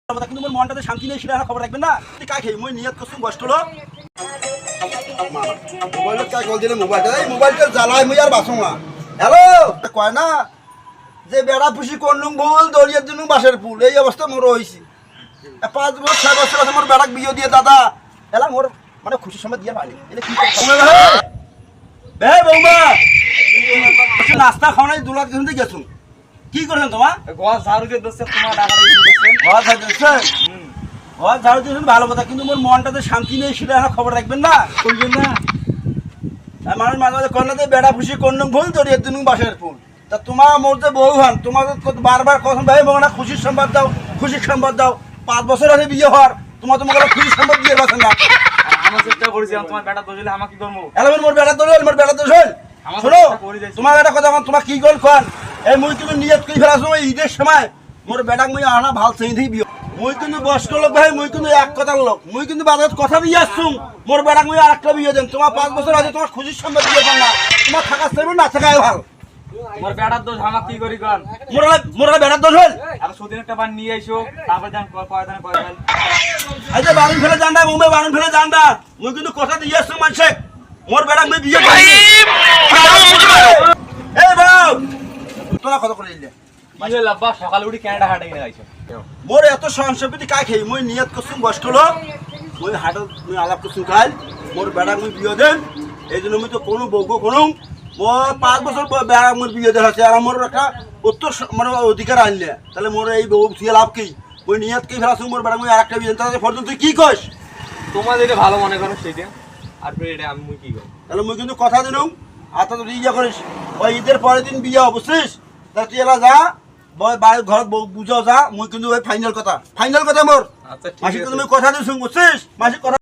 কিন্তু মোর মনটাতে শান্তি নেই সেটা খবর রাখবেন না। কাই খাই মই নিয়ত করছি কষ্ট হলো মোবাইল কাই কল দিলে মোবাইলটা জ্বালাই মই আর বাসুম না। হ্যালো কয় না যে বেড়া পুষি করলুম ভুল দলিয়ার জন্য বাসের ফুল এই অবস্থা মোর হয়েছি। 5 বছর 6 বছর আছে মোর বেড়াক বিয়ে দিয়ে দাদা এলা মোর মানে খুশির সময় দিয়ে পাইনি এটা কি বৌমা নাস্তা খাওয়া নাই দুলাত গেছেন গেছুন কি করেছেন তোমার ঘর ঝাড়ু দিয়ে দোস্ত তোমার টাকা দিয়েছেন ঘর ঝাড়ু দিয়েছেন ঘর ঝাড়ু দিয়েছেন ভালো কথা কিন্তু মোর মনটাতে শান্তি নেই সেটা খবর রাখবেন না বলবেন না মানুষ মাঝে মাঝে কন্যাতে বেড়া খুশি কন্যম ফুল তোর এর দিন বাসের ফুল তা তোমার মোর যে বউ হন তোমার বারবার কথা ভাই না খুশির সংবাদ দাও খুশির সংবাদ দাও 5 বছর আগে বিয়ে হওয়ার তোমার তোমাকে খুশির সংবাদ দিয়ে বাসেন না আমার চেষ্টা করেছিলাম তোমার বেটা দোষলে আমাকে কি করবো এলাবেন মোর বেড়া তোল মোর বেড়া তোল শোনো তোমার একটা কথা তোমার কি গল খান এই মুই কিন্তু নিয়ত করে ফেলাছো ওই ঈদের সময় মোর বেটাক মুই আনা ভাল চেয়ে দিই বিয়ে মুই কিন্তু বয়স্ক লোক ভাই মুই কিন্তু এক কথার লোক মুই কিন্তু বাজারে কথা দিয়ে আসছুম মোর বেটাক মুই আর একটা বিয়ে দেন তোমার 5 বছর আগে তোমার খুশির সংবাদ দিয়ে পান না তোমার থাকা চাইবে না থাকাই ভালো তোমার বেটার দোষ আমাকে কি করি কন মোর বেটার দোষ হল আর সুদিন একটা বার নিয়ে আইসো তারপর জান কয়দানে কয়দান এই যে বাড়ি ফেলে জানডা মুম্বাই বাড়ি ফেলে জানডা মুই কিন্তু কথা দিয়ে আসছুম মানুষে মোর বেটাক মুই বিয়ে করি এই বাউ তোরা কথা করে দিলে মানে লাব্বা সকালে উঠি ক্যানাডা হাটে কিনে আইছো মোর এত সংসপতি কাই খাই মই নিয়ত করছুম কষ্ট হলো মই হাটত মই আলাপ করছুম কাল মোর বেড়া মই বিয়ে দেন এই জন্য মই তো কোনো বউকে কোনো মোর 5 বছর বেড়া মোর বিয়ে দেন আছে আর মোর একটা উত্তর মানে অধিকার আনলে তাহলে মোর এই বউ থুয়ে লাভ কি মই নিয়ত কি ফেলাছুম মোর বেড়া মই আর একটা বিয়ে তাহলে ফরজন তুই কি কইস তোমার যেটা ভালো মনে করো সেটা আর এটা আমি মুই কি করি তাহলে মই কিন্তু কথা দিলুম আর তো ইয়ে করিস ওই ঈদের পরের দিন বিয়ে অবশ্যই তা তুই এলা যা বাড়ির ঘর বুঝাও যা মুই কিন্তু ওই ফাইনাল কথা মোর আচ্ছা মাসি কিন্তু কথা দিয়েছি বুঝছিস মাসি কথা